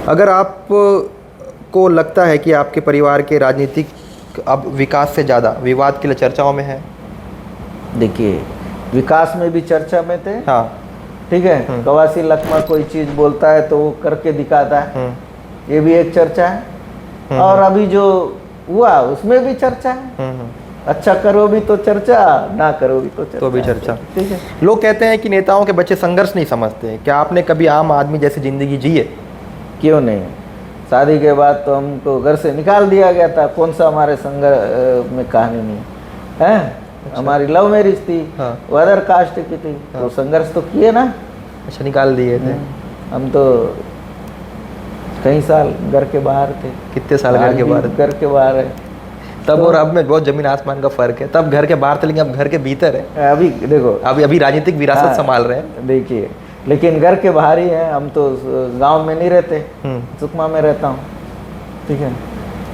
अगर आप को लगता है कि आपके परिवार के राजनीतिक अब विकास से ज़्यादा विवाद के लिए चर्चाओं में है? देखिए, विकास में भी चर्चा में थे, हाँ, ठीक है। कवासी लकमा कोई चीज़ बोलता है तो वो करके दिखाता है, ये भी एक चर्चा है। और अभी जो हुआ उसमें भी चर्चा है। अच्छा करो भी तो चर्चा, ना करो भी तो भी चर्चा। ठीक है। लोग कहते हैं कि नेताओं के बच्चे संघर्ष नहीं समझते। क्या आपने कभी आम आदमी जैसी ज़िंदगी जी है? क्यों नहीं। शादी के बाद तो हमको घर से निकाल दिया गया था। कौन सा हमारे संघर्ष में कहानी नहीं है? अच्छा। हमारी लव मैरिज थी, वो अदर कास्ट की थी, तो संघर्ष तो किए ना। अच्छा, निकाल दिए थे। हम तो कई साल घर के बाहर थे। कितने साल घर के बाहर? घर के बाहर है तब तो, और अब में बहुत जमीन आसमान का फर्क है। तब घर के बाहर थे लेकिन अब घर के भीतर है। अभी देखो, अभी राजनीतिक विरासत संभाल रहे हैं। देखिए, लेकिन घर के बाहर ही हैं। हम तो गांव में नहीं रहते, सुकमा में रहता हूँ, ठीक है।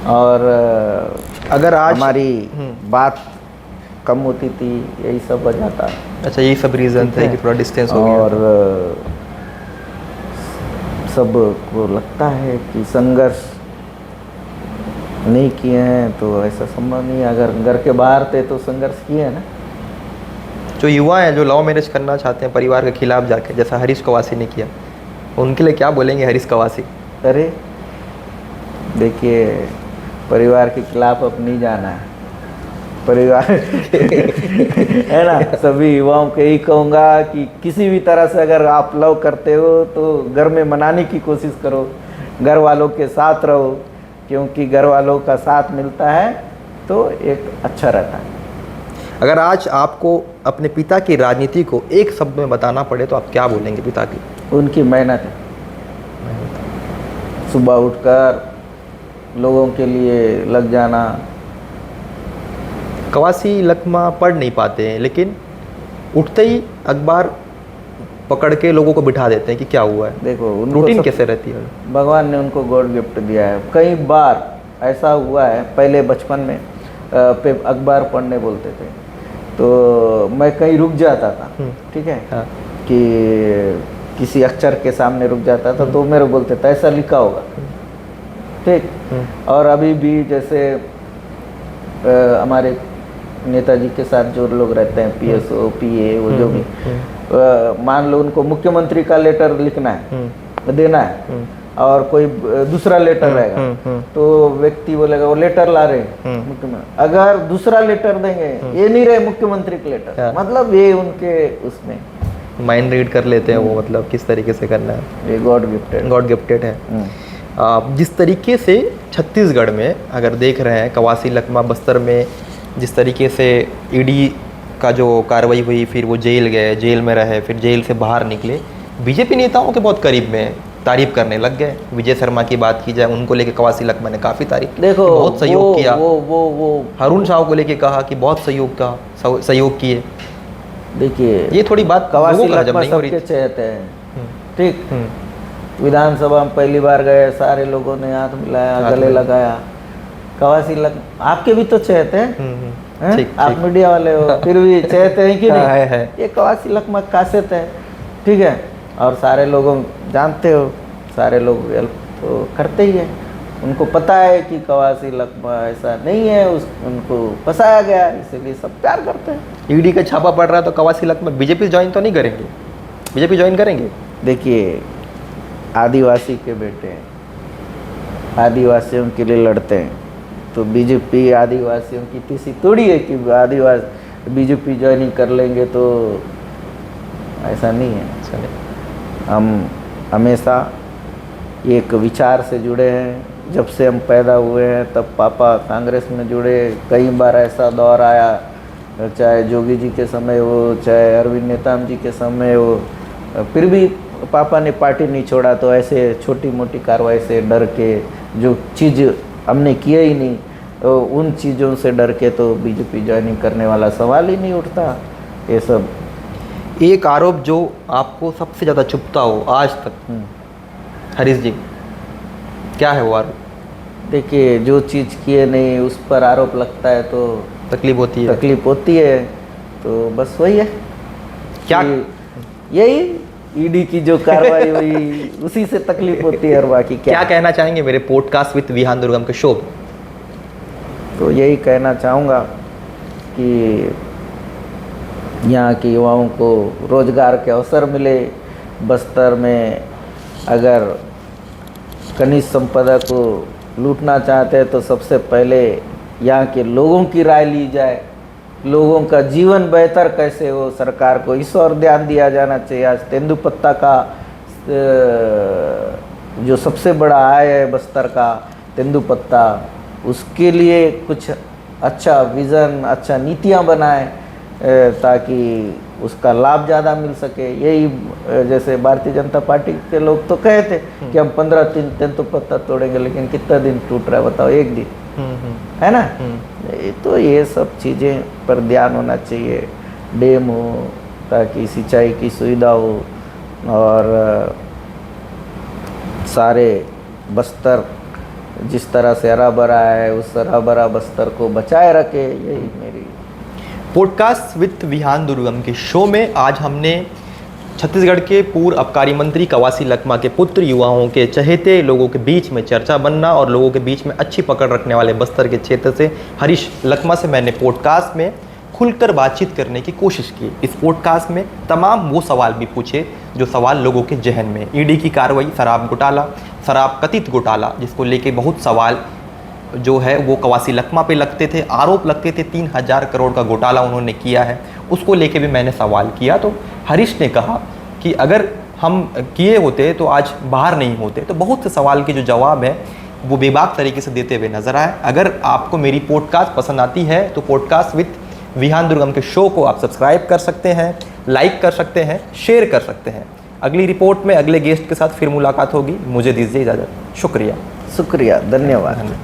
और अगर आज हमारी बात कम होती थी, यही सब वजह था। अच्छा, यही सब रीज़न ठीक थे है। कि थोड़ा डिस्टेंस हो गया। और सबको लगता है कि संघर्ष नहीं किए हैं तो ऐसा संभव नहीं है। अगर घर के बाहर थे तो संघर्ष किए हैं ना। जो युवा हैं जो लव मैरिज करना चाहते हैं परिवार के खिलाफ जाके, जैसा हरीश कवासी ने किया, उनके लिए क्या बोलेंगे हरीश कवासी? अरे देखिए, परिवार के खिलाफ अब नहीं जाना है। परिवार है ना, सभी युवाओं को यही कहूँगा कि किसी भी तरह से अगर आप लव करते हो तो घर में मनाने की कोशिश करो, घर वालों के साथ रहो, क्योंकि घर वालों का साथ मिलता है तो एक अच्छा रहता है। अगर आज आपको अपने पिता की राजनीति को एक शब्द में बताना पड़े तो आप क्या बोलेंगे पिता की? उनकी मेहनत है। सुबह उठकर लोगों के लिए लग जाना। कवासी लकमा पढ़ नहीं पाते हैं, लेकिन उठते ही अखबार पकड़ के लोगों को बिठा देते हैं कि क्या हुआ है। देखो उनको रूटीन कैसे रहती है? भगवान ने उनको गॉड गिफ्ट दिया है। कई बार ऐसा हुआ है, पहले बचपन में पे अखबार पढ़ने बोलते थे तो मैं कहीं रुक जाता था, ठीक है, हाँ। कि किसी अक्षर के सामने रुक जाता था तो मेरे बोलते थे ऐसा लिखा होगा, ठीक। और अभी भी जैसे हमारे नेताजी के साथ जो लोग रहते हैं, पीएसओ, पीए, वो जो भी, मान लो उनको मुख्यमंत्री का लेटर लिखना है, देना है, और कोई दूसरा लेटर रहेगा तो व्यक्ति बोलेगा वो लेटर ला रहे मुख्यमंत्री। अगर दूसरा लेटर देंगे, ये नहीं रहे मुख्यमंत्री का लेटर, मतलब ये उनके उसमें माइंड रीड कर लेते हैं वो, मतलब किस तरीके से करना है। ये गॉड गिफ्टेड है। जिस तरीके से छत्तीसगढ़ में अगर देख रहे हैं, कवासी लकमा बस्तर में जिस तरीके से ईडी का जो कार्रवाई हुई, फिर वो जेल गए, जेल में रहे, फिर जेल से बाहर निकले, बीजेपी नेताओं के बहुत करीब में तारीफ करने लग गए। विजय शर्मा की बात की जाए, उनको लेके कवासी लकमा ने काफ़ी तारीफ, देखो बहुत सहयोग किया। वो हरुण साहू को लेके कहा कि बहुत सहयोग किए। देखिए ये थोड़ी बात कवासी लोगों को हजम लकमा नहीं हो रही सबके चहेते हैं, ठीक। विधानसभा में पहली बार गए, सारे लोगों ने हाथ मिलाया, गले लगाया। कवासी लकमा आपके भी तो चहेते हैं, ठीक, आप मीडिया वाले हो फिर भी चहेते हैं कि नहीं? है। ये कवासी लकमा कासियत है, ठीक है। और सारे लोगों जानते हो, सारे लोग हेल्प तो करते ही है। उनको पता है कि कवासी लकमा ऐसा नहीं है, उनको फंसाया गया, इसीलिए सब प्यार करते हैं। ईडी का छापा पड़ रहा है तो कवासी लकमा बीजेपी ज्वाइन तो नहीं करेंगे? बीजेपी ज्वाइन करेंगे? देखिए, आदिवासी के बेटे हैं, आदिवासियों के लिए लड़ते हैं, तो बीजेपी आदिवासियों की तीसरी थोड़ी है कि आदिवासी बीजेपी ज्वाइनिंग कर लेंगे, तो ऐसा नहीं है। हम हमेशा एक विचार से जुड़े हैं। जब से हम पैदा हुए हैं तब पापा कांग्रेस में जुड़े। कई बार ऐसा दौर आया, चाहे जोगी जी के समय हो, चाहे अरविंद नेताम जी के समय हो, फिर भी पापा ने पार्टी नहीं छोड़ा। तो ऐसे छोटी मोटी कार्रवाई से डर के, जो चीज़ हमने किया ही नहीं, तो उन चीज़ों से डर के तो बीजेपी ज्वाइनिंग करने वाला सवाल ही नहीं उठता। ये सब एक आरोप जो आपको सबसे ज़्यादा चुभता हो आज तक हरीश जी, क्या है वो आरोप? देखिए, जो चीज़ किए नहीं उस पर आरोप लगता है तो तकलीफ होती है। तकलीफ होती है, तो बस वही है क्या? यही ईडी की जो कार्रवाई हुई उसी से तकलीफ होती है, और बाकी क्या कहना चाहेंगे मेरे पॉडकास्ट विद विहान दुर्गम के शो में? तो यही कहना चाहूँगा कि यहाँ के युवाओं को रोजगार के अवसर मिले। बस्तर में अगर खनिज संपदा को लूटना चाहते हैं तो सबसे पहले यहाँ के लोगों की राय ली जाए। लोगों का जीवन बेहतर कैसे हो, सरकार को इस और ध्यान दिया जाना चाहिए। आज तेंदुपत्ता का जो सबसे बड़ा आय है बस्तर का, तेंदुपत्ता, उसके लिए कुछ अच्छा विज़न, अच्छा नीतियाँ बनाए ताकि उसका लाभ ज़्यादा मिल सके। यही जैसे भारतीय जनता पार्टी के लोग तो कहे थे कि हम 15 दिन तेंदुपत्ता तोड़ेंगे, लेकिन कितना दिन टूट रहा है बताओ? एक दिन, है ना। तो ये सब चीज़ें पर ध्यान होना चाहिए। डैम हो ताकि सिंचाई की सुविधा हो, और सारे बस्तर जिस तरह से हरा भरा है उस हरा भरा बस्तर को बचाए रखे, यही मेरी। पॉडकास्ट विद विहान दुर्गम के शो में आज हमने छत्तीसगढ़ के पूर्व आबकारी मंत्री कवासी लखमा के पुत्र, युवाओं के चहेते, लोगों के बीच में चर्चा बनना और लोगों के बीच में अच्छी पकड़ रखने वाले बस्तर के क्षेत्र से हरीश लखमा से मैंने पॉडकास्ट में खुलकर बातचीत करने की कोशिश की। इस पॉडकास्ट में तमाम वो सवाल भी पूछे जो सवाल लोगों के जहन में। ईडी की कार्रवाई, शराब घोटाला, शराब कथित घोटाला, जिसको लेके बहुत सवाल जो है वो कवासी लखमा पे लगते थे, आरोप लगते थे 3000 करोड़ का घोटाला उन्होंने किया है, उसको लेके भी मैंने सवाल किया। तो हरीश ने कहा कि अगर हम किए होते तो आज बाहर नहीं होते। तो बहुत से सवाल के जो जवाब है वो बेबाक तरीके से देते हुए नजर आए। अगर आपको मेरी पॉडकास्ट पसंद आती है तो पॉडकास्ट विद विहान दुर्गम के शो को आप सब्सक्राइब कर सकते हैं, लाइक कर सकते हैं, शेयर कर सकते हैं। अगली रिपोर्ट में अगले गेस्ट के साथ फिर मुलाकात होगी। मुझे दीजिए इजाज़त। शुक्रिया। शुक्रिया, धन्यवाद।